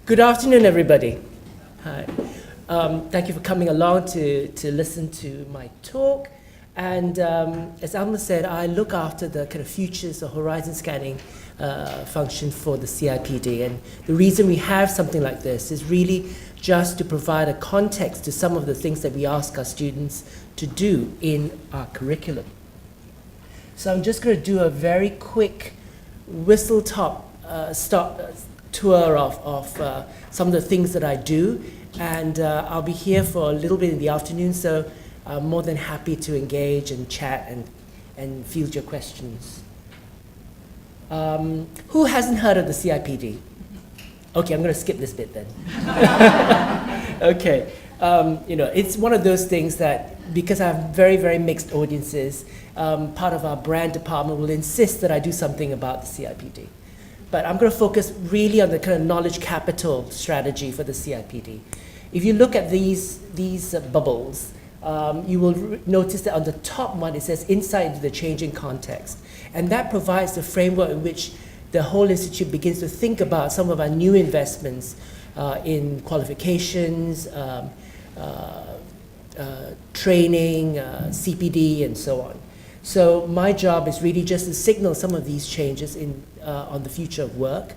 Good afternoon, everybody. Hi. Thank you for coming along to listen to my talk. And as Alma said, I look after the kind of futures or horizon scanning function for the CIPD. And the reason we have something like this is really just to provide a context to some of the things that we ask our students to do in our curriculum. So I'm just going to do a very quick whistle-stop tour of some of the things that I do, and I'll be here for a little bit in the afternoon, so I'm more than happy to engage and chat and field your questions. Who hasn't heard of the CIPD? Okay, I'm going to skip this bit then. Okay, it's one of those things that, because I have very, very mixed audiences, part of our brand department will insist that I do something about the CIPD. But I'm going to focus really on the kind of knowledge capital strategy for the CIPD. If you look at these bubbles, you will notice that on the top one it says insight into the changing context. And that provides the framework in which the whole institute begins to think about some of our new investments in qualifications, training, CPD, and so on. So my job is really just to signal some of these changes on the future of work,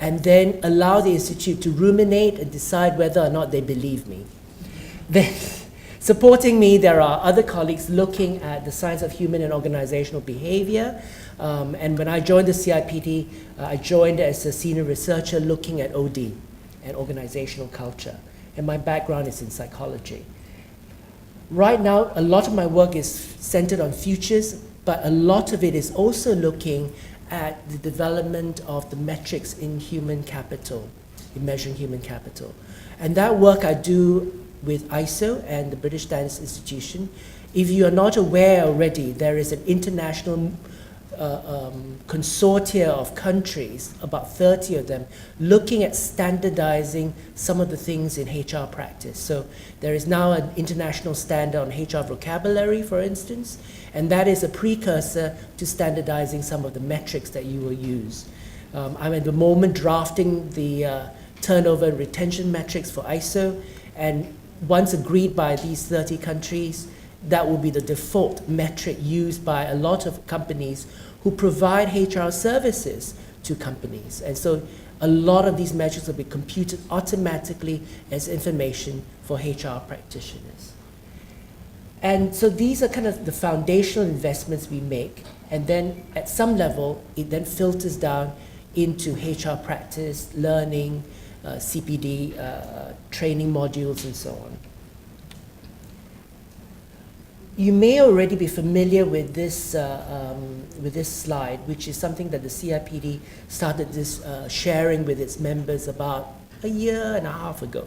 and then allow the institute to ruminate and decide whether or not they believe me. Then, supporting me, there are other colleagues looking at the science of human and organizational behavior. And when I joined the CIPD, I joined as a senior researcher looking at OD and organizational culture. And my background is in psychology. Right now, a lot of my work is centered on futures, but a lot of it is also looking at the development of the metrics in human capital, in measuring human capital. And that work I do with ISO and the British Standards Institution. If you are not aware already, there is an international consortia of countries, about 30 of them, looking at standardizing some of the things in HR practice. So there is now an international standard on HR vocabulary, for instance, and that is a precursor to standardizing some of the metrics that you will use. I'm at the moment drafting the turnover and retention metrics for ISO, and once agreed by these 30 countries, that will be the default metric used by a lot of companies who provide HR services to companies. And so a lot of these metrics will be computed automatically as information for HR practitioners. And so these are kind of the foundational investments we make. And then at some level, it then filters down into HR practice, learning, CPD, training modules, and so on. You may already be familiar with this slide, which is something that the CIPD started this sharing with its members about a year and a half ago.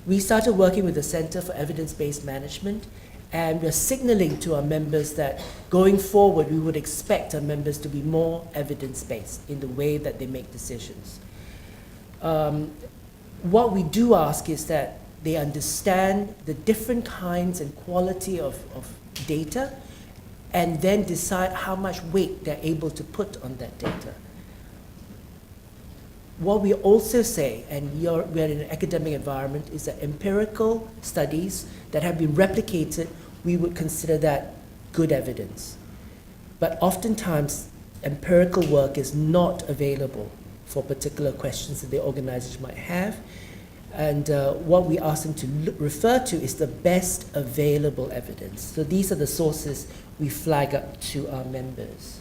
We started working with the Center for Evidence-Based Management, and we're signaling to our members that going forward, we would expect our members to be more evidence-based in the way that they make decisions. What we do ask is that they understand the different kinds and quality of data, and then decide how much weight they're able to put on that data. What we also say, and we're in an academic environment, is that empirical studies that have been replicated, we would consider that good evidence. But oftentimes, empirical work is not available for particular questions that the organizers might have. And what we ask them to refer to is the best available evidence. So these are the sources we flag up to our members.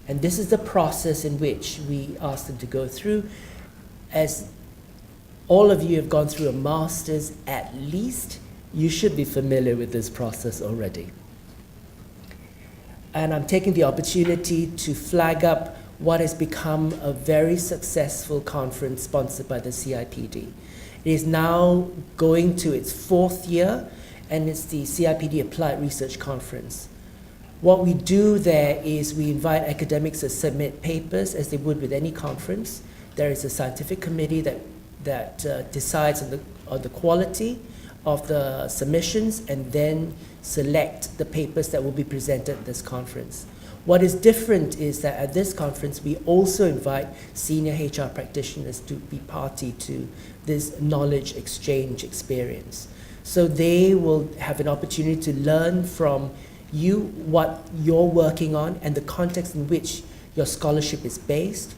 And this is the process in which we ask them to go through. As all of you have gone through a master's at least, you should be familiar with this process already. And I'm taking the opportunity to flag up what has become a very successful conference sponsored by the CIPD. It is now going to its 4th year, and it's the CIPD Applied Research Conference. What we do there is we invite academics to submit papers as they would with any conference. There is a scientific committee that decides on the quality of the submissions and then select the papers that will be presented at this conference. What is different is that at this conference, we also invite senior HR practitioners to be party to this knowledge exchange experience. So they will have an opportunity to learn from you what you're working on and the context in which your scholarship is based.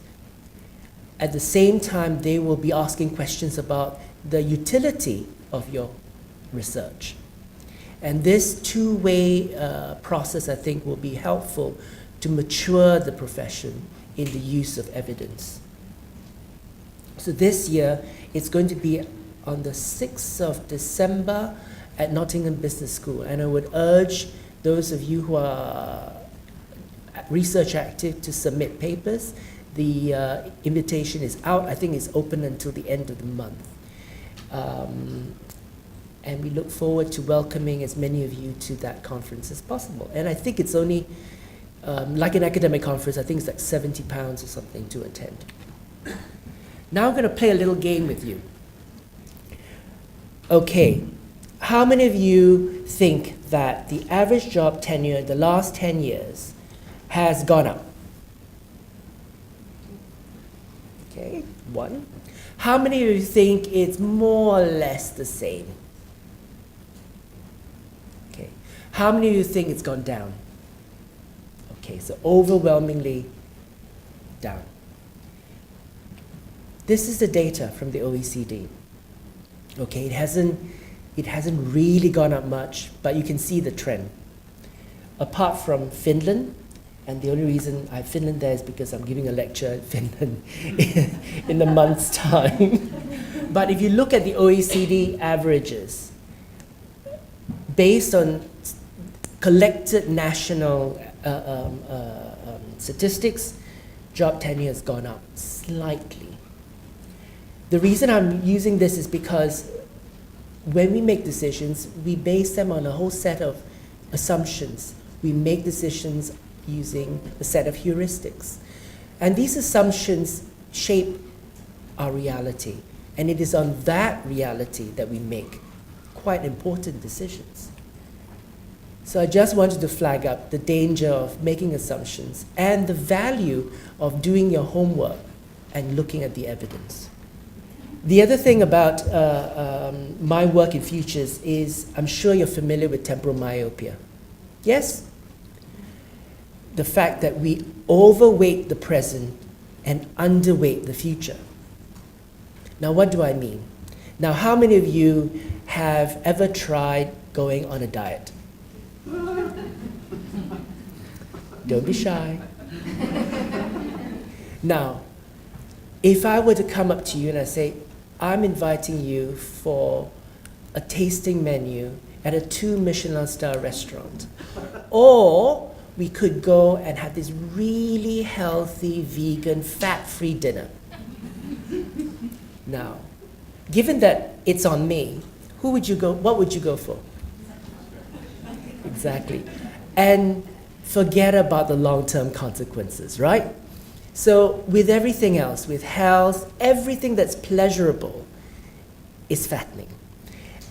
At the same time, they will be asking questions about the utility of your research. And this two-way process, I think, will be helpful to mature the profession in the use of evidence. So this year, it's going to be on the 6th of December at Nottingham Business School. And I would urge those of you who are research active to submit papers. The invitation is out. I think it's open until the end of the month. And we look forward to welcoming as many of you to that conference as possible. And I think it's only, like an academic conference, I think it's like £70 or something to attend. Now I'm going to play a little game with you. Okay, how many of you think that the average job tenure in the last 10 years has gone up? Okay, one. How many of you think it's more or less the same? Okay. How many of you think it's gone down? Okay, so overwhelmingly down. This is the data from the OECD. Okay, it hasn't really gone up much, but you can see the trend. Apart from Finland, and the only reason I have Finland there is because I'm giving a lecture in Finland in a month's time. But if you look at the OECD averages, based on collected national statistics, job tenure has gone up slightly. The reason I'm using this is because when we make decisions, we base them on a whole set of assumptions. We make decisions using a set of heuristics. And these assumptions shape our reality. And it is on that reality that we make quite important decisions. So I just wanted to flag up the danger of making assumptions and the value of doing your homework and looking at the evidence. The other thing about my work in futures is I'm sure you're familiar with temporal myopia. Yes? The fact that we overweight the present and underweight the future. Now, what do I mean? Now, how many of you have ever tried going on a diet? Don't be shy. Now, if I were to come up to you and I say, I'm inviting you for a tasting menu at a 2 Michelin star restaurant, or we could go and have this really healthy, vegan, fat-free dinner. Now, given that it's on me, what would you go for? Exactly. And forget about the long-term consequences, right? So with everything else, with health, everything that's pleasurable is fattening.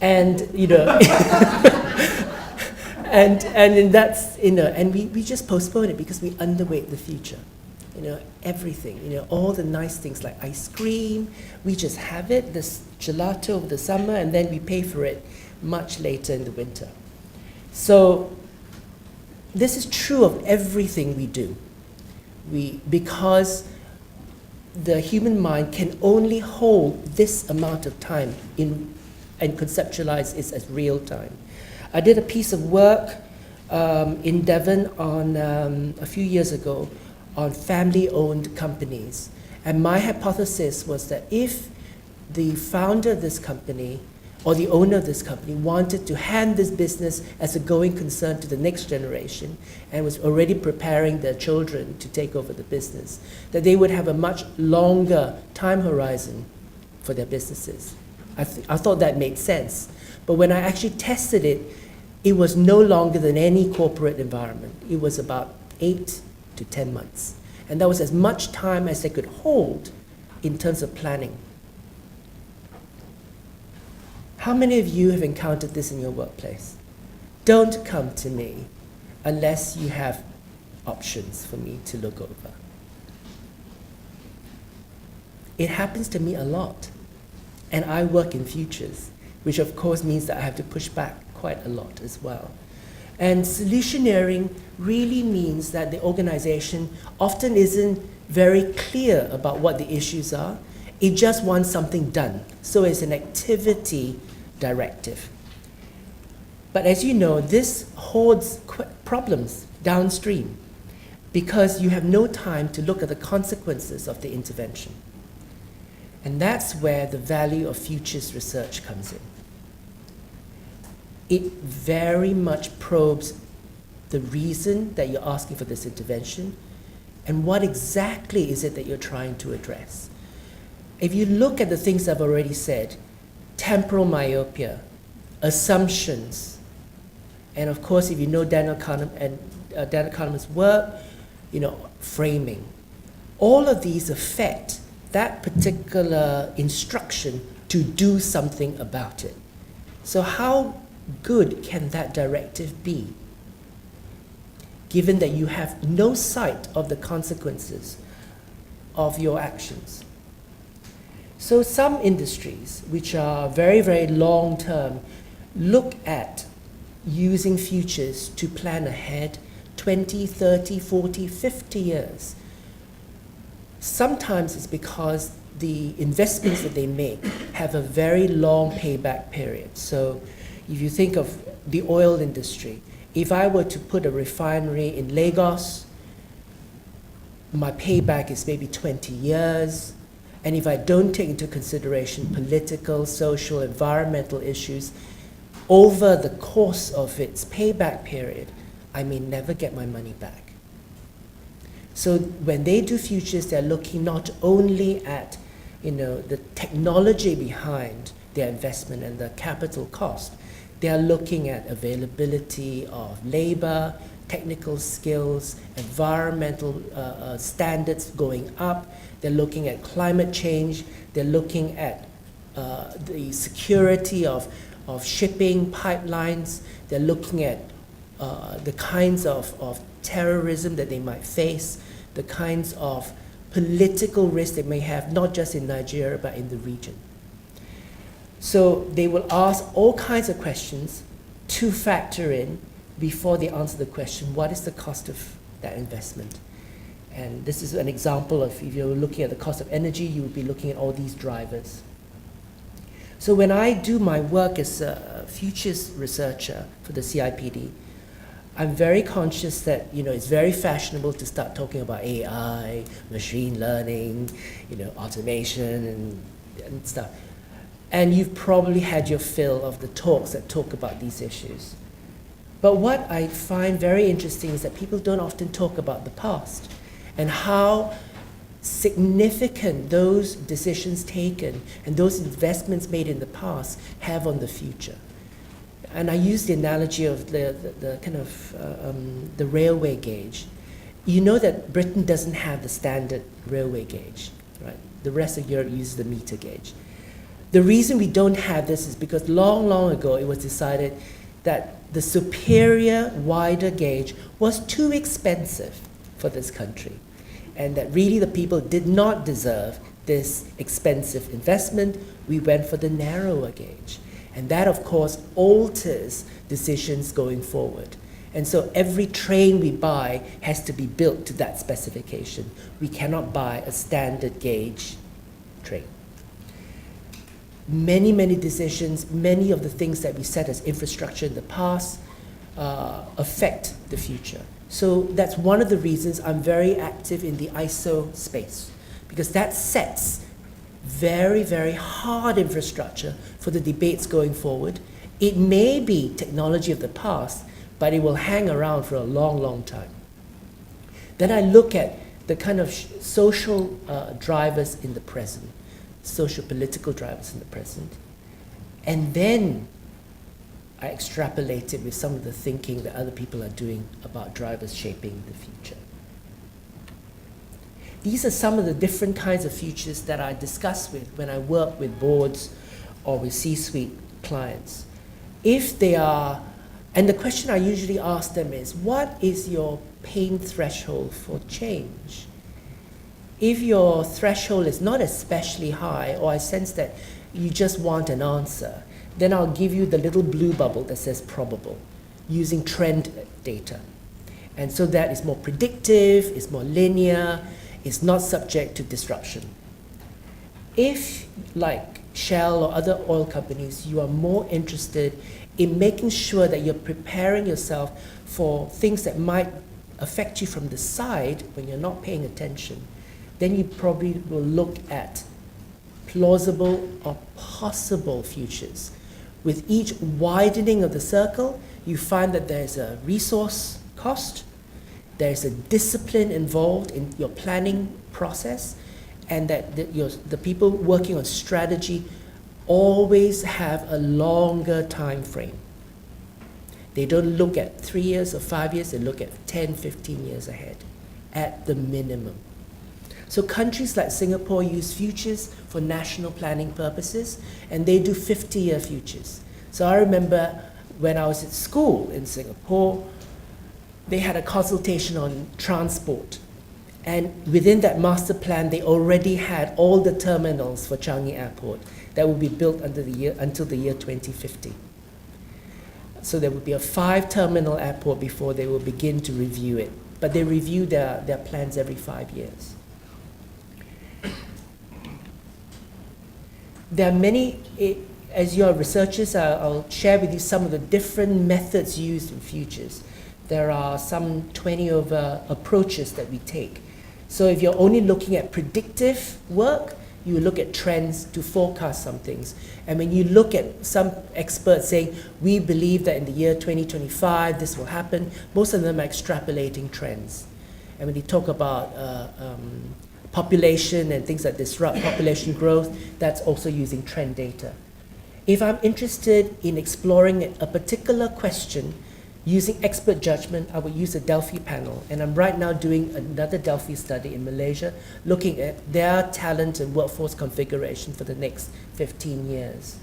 And, and that's, and we just postpone it because we underweight the future. Everything, all the nice things like ice cream, we just have it, this gelato over the summer, and then we pay for it much later in the winter. So this is true of everything we do. Because the human mind can only hold this amount of time and conceptualize it as real time. I did a piece of work in Devon on a few years ago on family-owned companies. And my hypothesis was that if the founder of this company or the owner of this company wanted to hand this business as a going concern to the next generation and was already preparing their children to take over the business, that they would have a much longer time horizon for their businesses. I thought that made sense. But when I actually tested it, it was no longer than any corporate environment. It was about 8 to 10 months. And that was as much time as they could hold in terms of planning. How many of you have encountered this in your workplace? Don't come to me unless you have options for me to look over. It happens to me a lot. And I work in futures, which of course means that I have to push back quite a lot as well. And solutioneering really means that the organization often isn't very clear about what the issues are. It just wants something done. So it's an activity directive. But as you know, this holds problems downstream because you have no time to look at the consequences of the intervention. And that's where the value of futures research comes in. It very much probes the reason that you're asking for this intervention and what exactly is it that you're trying to address. If you look at the things I've already said, temporal myopia, assumptions, and of course, if you know Daniel Kahneman's work, framing, all of these affect that particular instruction to do something about it. So how good can that directive be, given that you have no sight of the consequences of your actions? So some industries, which are very, very long-term, look at using futures to plan ahead 20, 30, 40, 50 years. Sometimes it's because the investments that they make have a very long payback period. So if you think of the oil industry, if I were to put a refinery in Lagos, my payback is maybe 20 years. And if I don't take into consideration political, social, environmental issues, over the course of its payback period, I may never get my money back. So when they do futures, they're looking not only at the technology behind their investment and the capital cost, they are looking at availability of labor, technical skills, environmental standards going up. They're looking at climate change. They're looking at the security of shipping pipelines. They're looking at the kinds of terrorism that they might face, the kinds of political risk they may have, not just in Nigeria, but in the region. So they will ask all kinds of questions to factor in before they answer the question, what is the cost of that investment? And this is an example of, if you're looking at the cost of energy, you would be looking at all these drivers. So when I do my work as a futures researcher for the CIPD, I'm very conscious that it's very fashionable to start talking about AI, machine learning, automation and stuff. And you've probably had your fill of the talks that talk about these issues. But what I find very interesting is that people don't often talk about the past and how significant those decisions taken and those investments made in the past have on the future. And I use the analogy of the kind of the railway gauge. You know that Britain doesn't have the standard railway gauge, right? The rest of Europe uses the meter gauge. The reason we don't have this is because long, long ago it was decided that the superior, wider gauge was too expensive for this country, and that really the people did not deserve this expensive investment. We went for the narrower gauge. And that, of course, alters decisions going forward. And so every train we buy has to be built to that specification. We cannot buy a standard gauge train. Many, many decisions, many of the things that we set as infrastructure in the past affect the future. So that's one of the reasons I'm very active in the ISO space, because that sets very, very hard infrastructure for the debates going forward. It may be technology of the past, but it will hang around for a long, long time. Then I look at the kind of social drivers in the present, social political drivers in the present, and then I extrapolate it with some of the thinking that other people are doing about drivers shaping the future. These are some of the different kinds of futures that I discuss with when I work with boards or with C-suite clients. If they are And the question I usually ask them is, what is your pain threshold for change? If your threshold is not especially high, or I sense that you just want an answer, then I'll give you the little blue bubble that says probable, using trend data. And so that is more predictive, it's more linear, it's not subject to disruption. If, like Shell or other oil companies, you are more interested in making sure that you're preparing yourself for things that might affect you from the side when you're not paying attention, then you probably will look at plausible or possible futures. With each widening of the circle, you find that there's a resource cost, there's a discipline involved in your planning process, and that the people working on strategy always have a longer time frame. They don't look at 3 years or 5 years, they look at 10, 15 years ahead at the minimum. So countries like Singapore use futures for national planning purposes, and they do 50-year futures. So I remember when I was at school in Singapore, they had a consultation on transport. And within that master plan, they already had all the terminals for Changi Airport that will be built until the year 2050. So there would be a 5-terminal airport before they will begin to review it. But they review their plans every 5 years. There are many, as you are researchers, I'll share with you some of the different methods used in futures. There are some 20 over approaches that we take. So if you're only looking at predictive work, you look at trends to forecast some things. And when you look at some experts saying, we believe that in the year 2025 this will happen, most of them are extrapolating trends. And when they talk about population and things that disrupt population growth, that's also using trend data. If I'm interested in exploring a particular question using expert judgment, I would use a Delphi panel. And I'm right now doing another Delphi study in Malaysia, looking at their talent and workforce configuration for the next 15 years.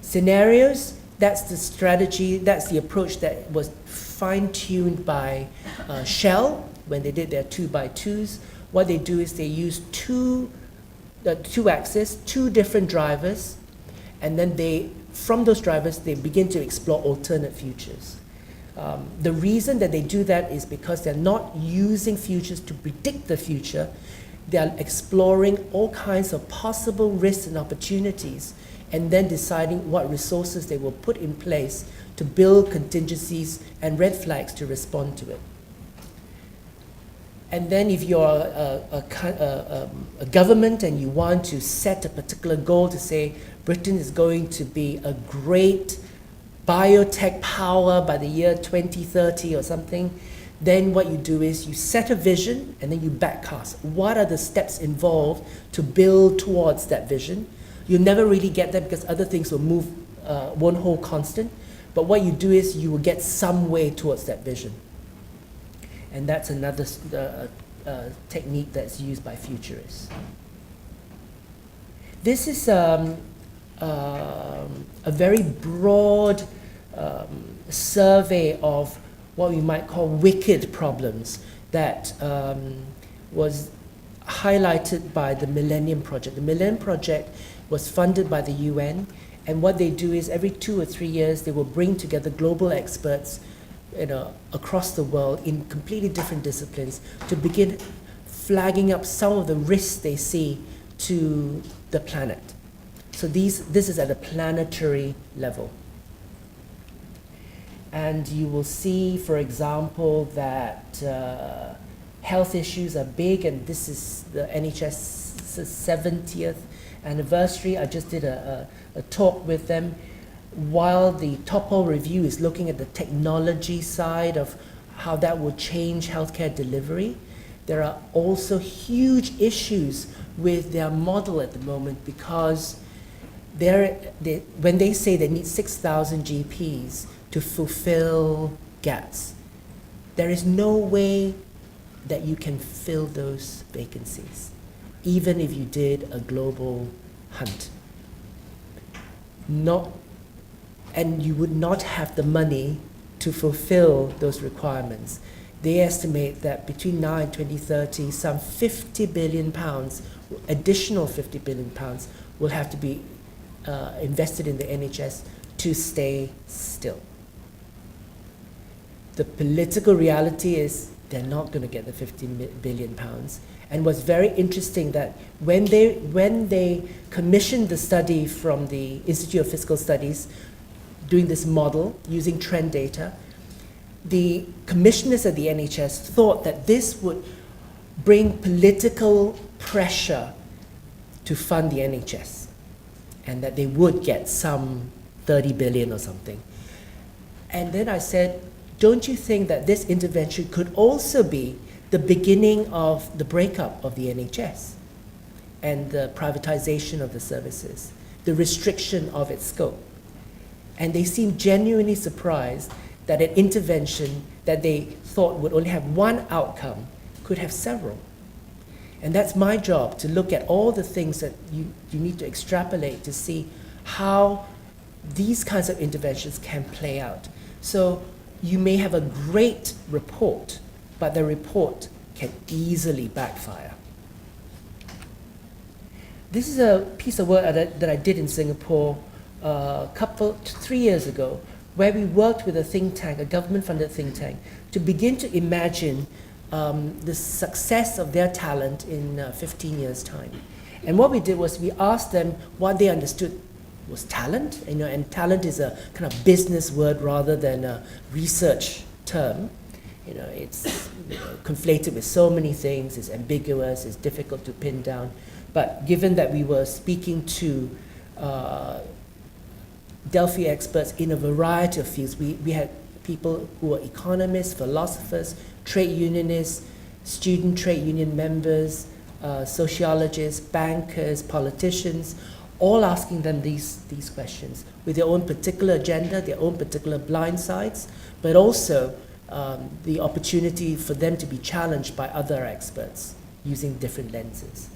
Scenarios, that's the strategy, that's the approach that was fine-tuned by Shell when they did their 2x2s. What they do is they use two axes, 2 different drivers, and then from those drivers, they begin to explore alternate futures. The reason that they do that is because they're not using futures to predict the future. They're exploring all kinds of possible risks and opportunities, and then deciding what resources they will put in place to build contingencies and red flags to respond to it. And then if you're a government and you want to set a particular goal to say Britain is going to be a great biotech power by the year 2030 or something, then what you do is you set a vision and then you backcast. What are the steps involved to build towards that vision? You'll never really get there because other things will move, won't hold constant. But what you do is you will get some way towards that vision. And that's another technique that's used by futurists. This is a very broad survey of what we might call wicked problems that was highlighted by the Millennium Project. The Millennium Project was funded by the UN, and what they do is every 2 or 3 years they will bring together global experts across the world in completely different disciplines to begin flagging up some of the risks they see to the planet. So this is at a planetary level. And you will see, for example, that health issues are big, and this is the NHS's 70th anniversary. I just did a talk with them. While the Temporal review is looking at the technology side of how that will change healthcare delivery, there are also huge issues with their model at the moment, because when they say they need 6,000 GPs to fulfill gaps, there is no way that you can fill those vacancies, even if you did a global hunt. And you would not have the money to fulfill those requirements. They estimate that between now and 2030, some 50 billion pounds, additional 50 billion pounds, will have to be invested in the NHS to stay still. The political reality is they're not going to get the 50 billion pounds. And what's very interesting that when they commissioned the study from the Institute of Fiscal Studies, doing this model using trend data, the commissioners at the NHS thought that this would bring political pressure to fund the NHS, and that they would get some 30 billion or something. And then I said, don't you think that this intervention could also be the beginning of the breakup of the NHS and the privatization of the services, the restriction of its scope? And they seemed genuinely surprised that an intervention that they thought would only have one outcome could have several. And that's my job, to look at all the things that you need to extrapolate to see how these kinds of interventions can play out. So you may have a great report, but the report can easily backfire. This is a piece of work that I did in Singapore 3 years ago, where we worked with a think tank, a government-funded think tank, to begin to imagine the success of their talent in 15 years' time. And what we did was we asked them what they understood was talent, and talent is a kind of business word rather than a research term. It's conflated with so many things, it's ambiguous, it's difficult to pin down. But given that we were speaking to Delphi experts in a variety of fields, we had people who were economists, philosophers, trade unionists, student trade union members, sociologists, bankers, politicians, all asking them these questions with their own particular agenda, their own particular blind sides, but also the opportunity for them to be challenged by other experts using different lenses.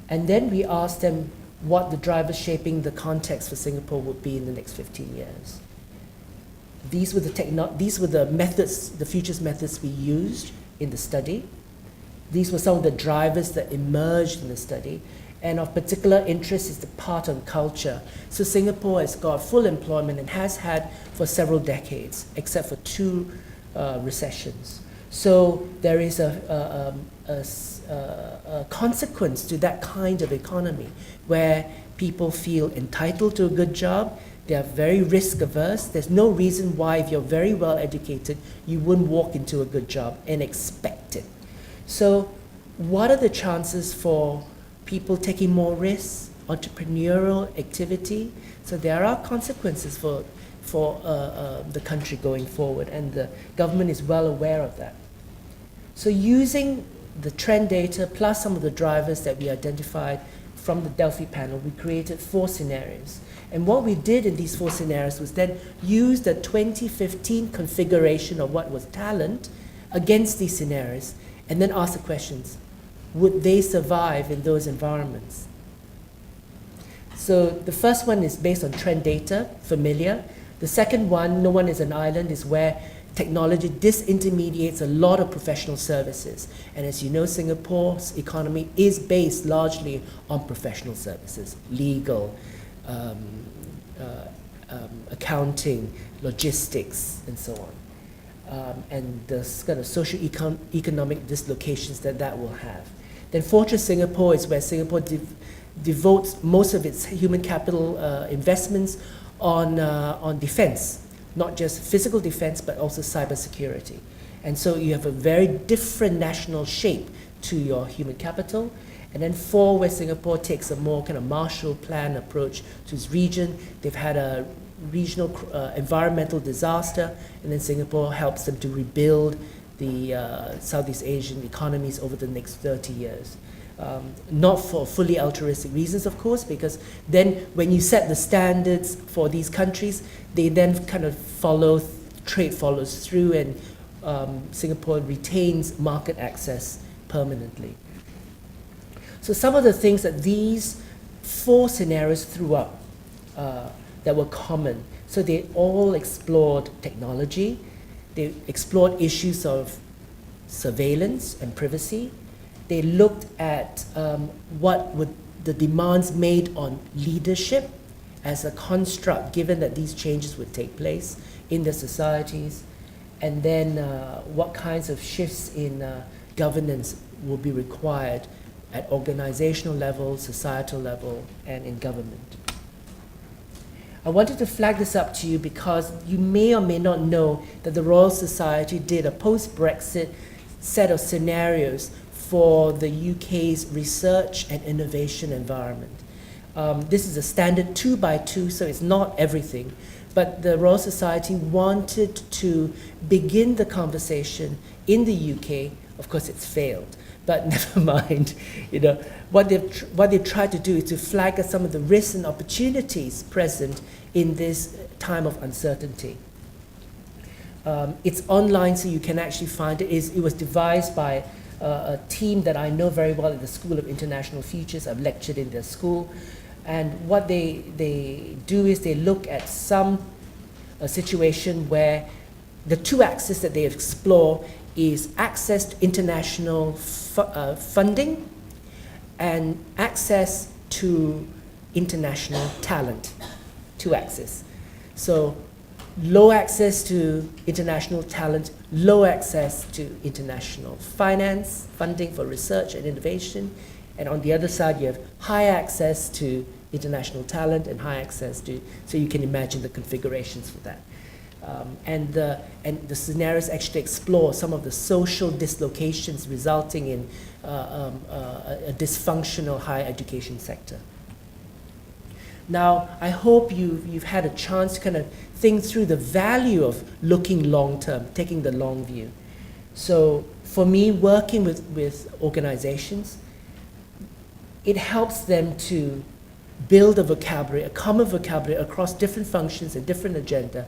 And then we asked them what the drivers shaping the context for Singapore would be in the next 15 years. These were the methods, the futures methods we used in the study. These were some of the drivers that emerged in the study. And of particular interest is the part on culture. So Singapore has got full employment and has had for several decades, except for 2 recessions. So there is a consequence to that kind of economy where people feel entitled to a good job. They are very risk averse. There's no reason why, if you're very well educated, you wouldn't walk into a good job and expect it. So what are the chances for people taking more risks, entrepreneurial activity? So there are consequences for the country going forward, and the government is well aware of that. So using the trend data plus some of the drivers that we identified from the Delphi panel, we created 4 scenarios. And what we did in these 4 scenarios was then use the 2015 configuration of what was talent against these scenarios, and then ask the questions, would they survive in those environments? So the first one is based on trend data, familiar. The second one, no one is an island, is where technology disintermediates a lot of professional services. And as you know, Singapore's economy is based largely on professional services, legal, accounting, logistics, and so on. And the kind of socio-economic dislocations that will have. Then Fortress Singapore is where Singapore devotes most of its human capital investments on defense, not just physical defense, but also cybersecurity. And so you have a very different national shape to your human capital. And then 4, where Singapore takes a more kind of Marshall Plan approach to its region. They've had a regional environmental disaster, and then Singapore helps them to rebuild the Southeast Asian economies over the next 30 years. Not for fully altruistic reasons, of course, because then when you set the standards for these countries, they then kind of trade follows through, and Singapore retains market access permanently. So some of the things that these 4 scenarios threw up. that were common. So they all explored technology, they explored issues of surveillance and privacy, they looked at what would the demands made on leadership as a construct, given that these changes would take place in the societies, and then what kinds of shifts in governance will be required at organizational level, societal level, and in government. I wanted to flag this up to you because you may or may not know that the Royal Society did a post-Brexit set of scenarios for the UK's research and innovation environment. This is a standard 2x2, so it's not everything, but the Royal Society wanted to begin the conversation in the UK. Of course, it's failed, but never mind. You know, what they've tried to do is to flag some of the risks and opportunities present in this time of uncertainty. It's online, so you can actually find it. It was devised by a team that I know very well at the School of International Futures. I've lectured in their school. And what they do is they look at a situation where the two axes that they explore is access to international funding and access to international talent, two axes. So low access to international talent, low access to international finance, funding for research and innovation, and on the other side you have high access to international talent and high access to, so you can imagine the configurations for that. And the scenarios actually explore some of the social dislocations resulting in a dysfunctional higher education sector. Now, I hope you've had a chance to kind of think through the value of looking long term, taking the long view. So for me, working with organizations, it helps them to build a vocabulary, a common vocabulary across different functions and different agenda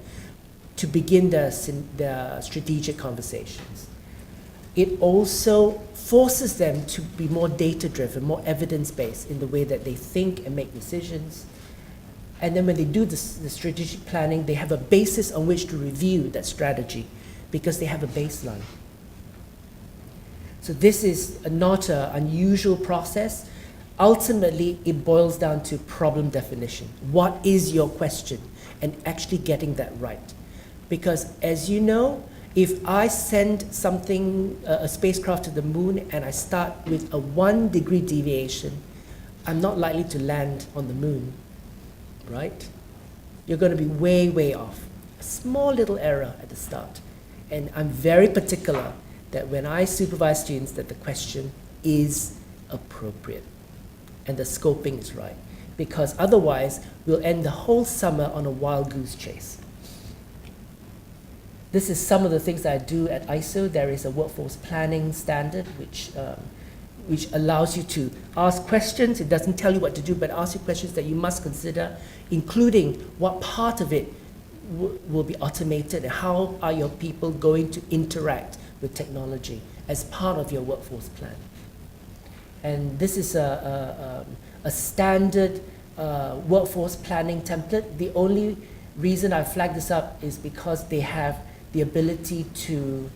to begin their strategic conversations. It also forces them to be more data-driven, more evidence-based in the way that they think and make decisions. And then when they do the strategic planning, they have a basis on which to review that strategy because they have a baseline. So this is not an unusual process. Ultimately, it boils down to problem definition. What is your question? And actually getting that right. Because as you know, if I send something, a spacecraft to the moon, and I start with a 1 degree deviation, I'm not likely to land on the moon, right? You're going to be way, way off. A small little error at the start. And I'm very particular that when I supervise students that the question is appropriate and the scoping is right. Because otherwise, we'll end the whole summer on a wild goose chase. This is some of the things I do at ISO. There is a workforce planning standard which allows you to ask questions. It doesn't tell you what to do, but asks you questions that you must consider, including what part of it will be automated and how are your people going to interact with technology as part of your workforce plan. And this is a standard workforce planning template. The only reason I flagged this up is because they have the ability to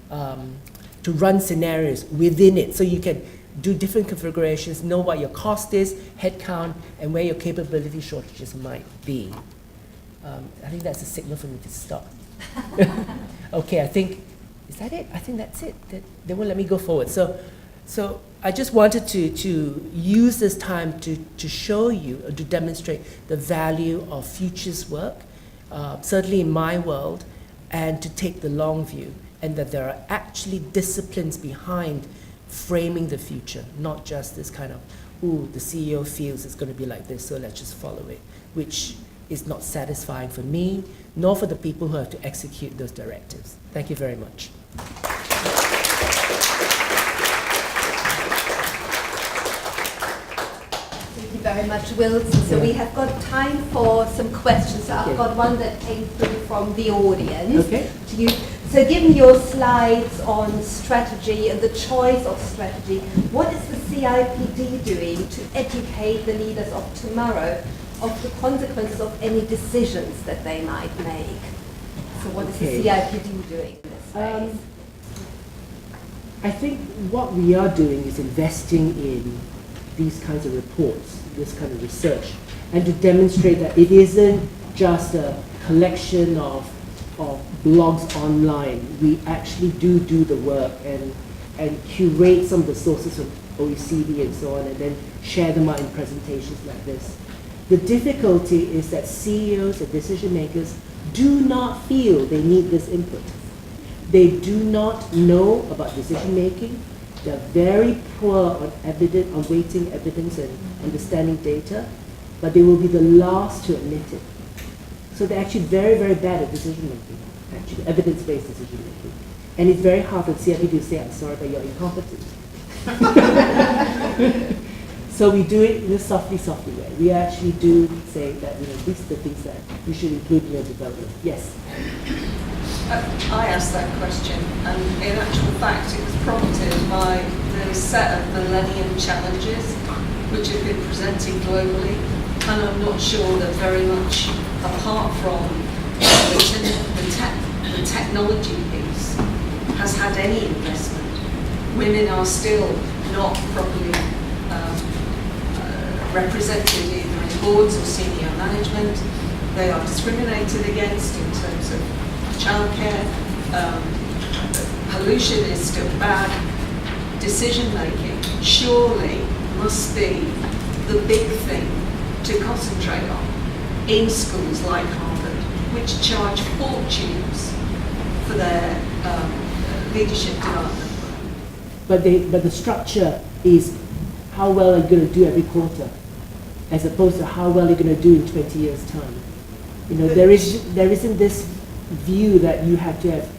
run scenarios within it. So you can do different configurations, know what your cost is, headcount, and where your capability shortages might be. I think that's a signal for me to stop. Okay, I think, is that it? I think that's it. They won't let me go forward. So I just wanted to use this time to show you, to demonstrate the value of futures work, certainly in my world, and to take the long view, and that there are actually disciplines behind framing the future, not just this kind of, ooh, the CEO feels it's going to be like this, so let's just follow it, which is not satisfying for me, nor for the people who have to execute those directives. Thank you very much. Thank you very much, Wilson. So we have got time for some questions. So I've got one that came through from the audience to you. So given your slides on strategy and the choice of strategy, what is the CIPD doing to educate the leaders of tomorrow of the consequences of any decisions that they might make. So what is the CIPD doing in this space? I think what we are doing is investing in these kinds of reports, this kind of research, and to demonstrate that it isn't just a collection of blogs online. We actually do the work and curate some of the sources from OECD and so on, and then share them out in presentations like this. The difficulty is that CEOs and decision makers do not feel they need this input. They do not know about decision making. They're very poor on evidence, on weighting evidence and understanding data, but they will be the last to admit it. So they're actually very, very bad at decision making, actually, evidence-based decision making. And it's very hard for CIPD to say, I'm sorry, but you're incompetent. So we do it in a softly way. We actually do say that these are the things that you should include in your development. Yes? I asked that question, and in actual fact it was prompted by the set of Millennium Challenges which have been presented globally, and I'm not sure that very much, apart from the technology piece, has had any investment. Women are still not properly represented either in boards or senior management. They are discriminated against in terms of childcare. Pollution is still bad. Decision making surely must be the big thing to concentrate on in schools like Harvard, which charge fortunes for their leadership development. But the structure is how well are you going to do every quarter, as opposed to how well you're going to do in 20 years' time. There isn't this view that you have to have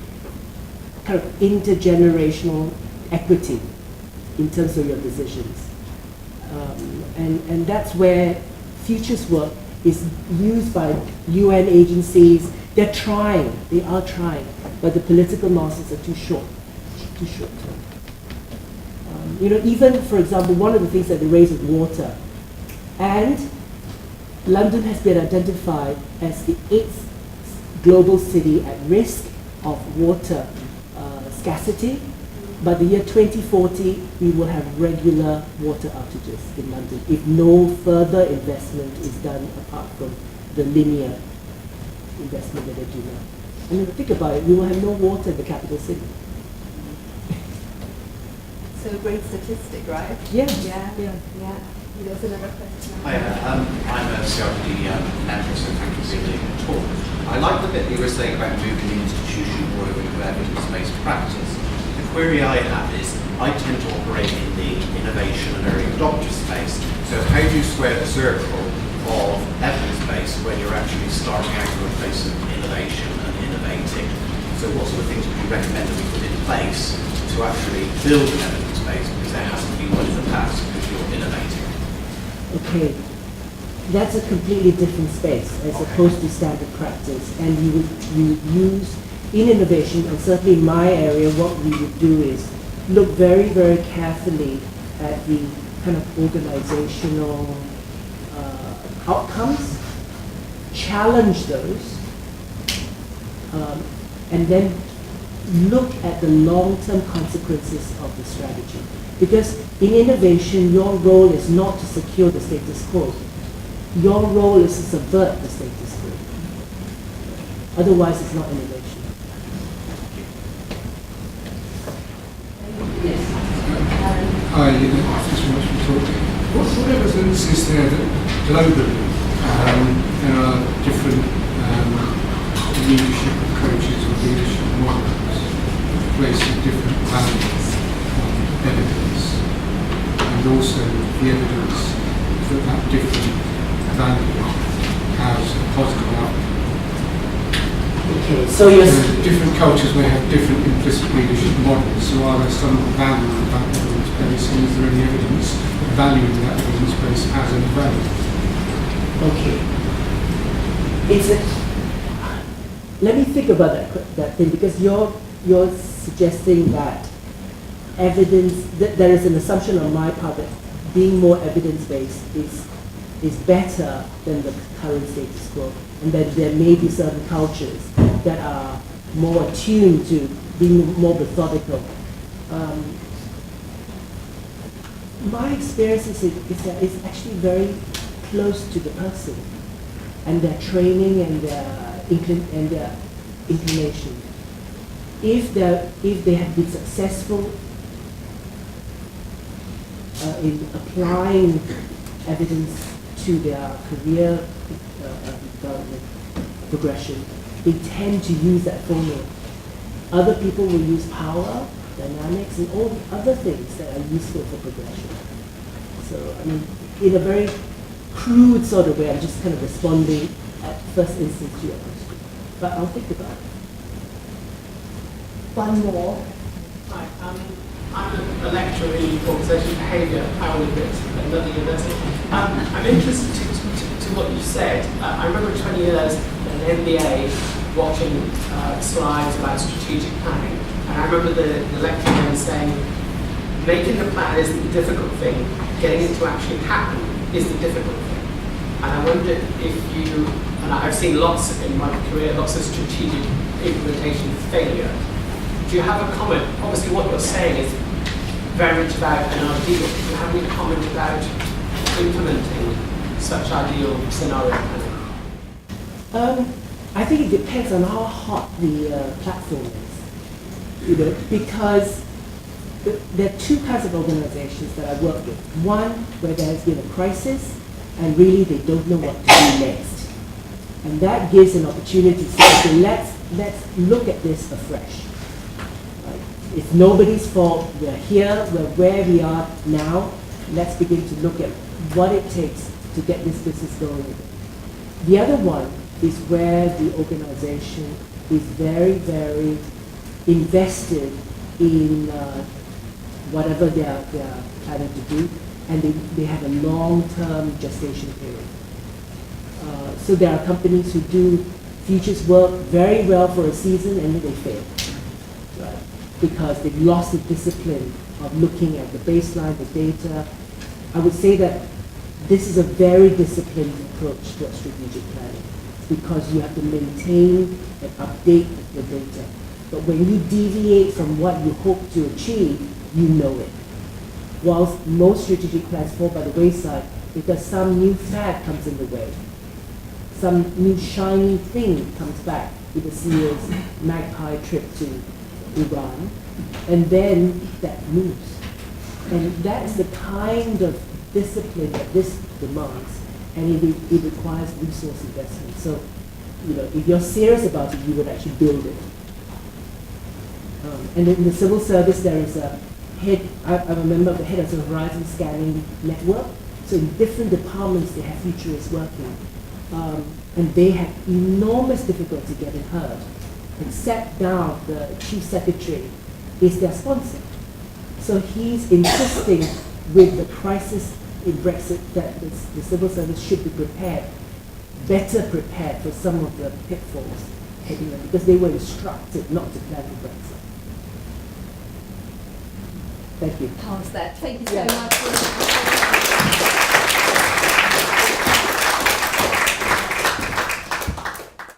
kind of intergenerational equity in terms of your decisions. And that's where futures work is used by UN agencies. They are trying, but the political muscles are too short term. Even, for example, one of the things that they raise is water. And London has been identified as the 8th global city at risk of water scarcity. By the year 2040, we will have regular water outages in London if no further investment is done apart from the linear investment that they do now. I mean, think about it, we will have no water in the capital city. So a great statistic, right? Yeah. There's another question. Hi, I'm a CIPD member, so thank you for being the talk. I like the bit you were saying about moving the institution more over to evidence-based practice. The query I have is, I tend to operate in the innovation and early adopter space, so how do you square the circle of evidence-based when you're actually starting out from a place of innovation and innovating? So what sort of things would you recommend that we put in place to actually build an evidence base, because there hasn't been one in the past because you're innovating? Okay, that's a completely different space as opposed to standard practice, and you would use in innovation, and certainly in my area, what we would do is look very, very carefully at the kind of organizational outcomes, challenge those, and then look at the long-term consequences of the strategy. Because in innovation, your role is not to secure the status quo. Your role is to subvert the status quo. Otherwise, it's not innovation. Hi, thanks very much for talking. What evidence is there that globally there are different leadership approaches or leadership models placing different values on evidence, and also the evidence that different value has a positive outcome? Okay, so you're different cultures may have different implicit leadership models, so are there some value about evidence base, and is there any evidence that valuing that evidence base has any value? Okay. Let me think about that thing, because you're suggesting that evidence, that there is an assumption on my part that being more evidence-based is is better than the current status quo, and that there may be certain cultures that are more attuned to being more methodical. My experience is that it's actually very close to the person and their training and their inclination. If they have been successful in applying evidence to their career development progression, they tend to use that formula. Other people will use power, dynamics, and all the other things that are useful for progression. So, I mean, in a very crude sort of way, I'm just kind of responding at first instance to your question. But I'll think about it. One more. Hi, I'm a lecturer in organisational behaviour, power limits at London University. I'm interested to what you said. I remember 20 years at an MBA watching slides about strategic planning, and I remember the lecturer saying, making the plan isn't the difficult thing, getting it to actually happen is the difficult thing. And I wondered if you, and I've seen lots in my career, lots of strategic implementation failure. Do you have a comment? Obviously what you're saying is very much about an ideal. Do you have any comment about implementing such ideal scenario planning? I think it depends on how hot the platform is, because there are two kinds of organizations that I work with. One where there has been a crisis and really they don't know what to do next. And that gives an opportunity to say, okay, let's look at this afresh. Right? It's nobody's fault. We're here, we're where we are now. Let's begin to look at what it takes to get this business going. The other one is where the organization is very, very invested in whatever they're planning to do, and they have a long-term gestation period. So there are companies who do futures work very well for a season and then they fail, right? Because they've lost the discipline of looking at the baseline, the data. I would say that this is a very disciplined approach to strategic planning, because you have to maintain and update the data. But when you deviate from what you hope to achieve, you know it. Whilst most strategic plans fall by the wayside because some new fad comes in the way. Some new shiny thing comes back with the CEO's magpie trip to Iran, and then that moves. And that's the kind of discipline that this demands, and it requires resource investment. So, if you're serious about it, you would actually build it. And in the civil service, there is a head, I'm a member of the head of the Horizon Scanning Network. So in different departments, they have futurists working. And they have enormous difficulty getting heard. And sat down, the chief secretary is their sponsor. So he's insisting with the crisis in Brexit that the civil service should be prepared, better prepared for some of the pitfalls heading on, because they were instructed not to plan for Brexit. Thank you. How's that? Thank you so much.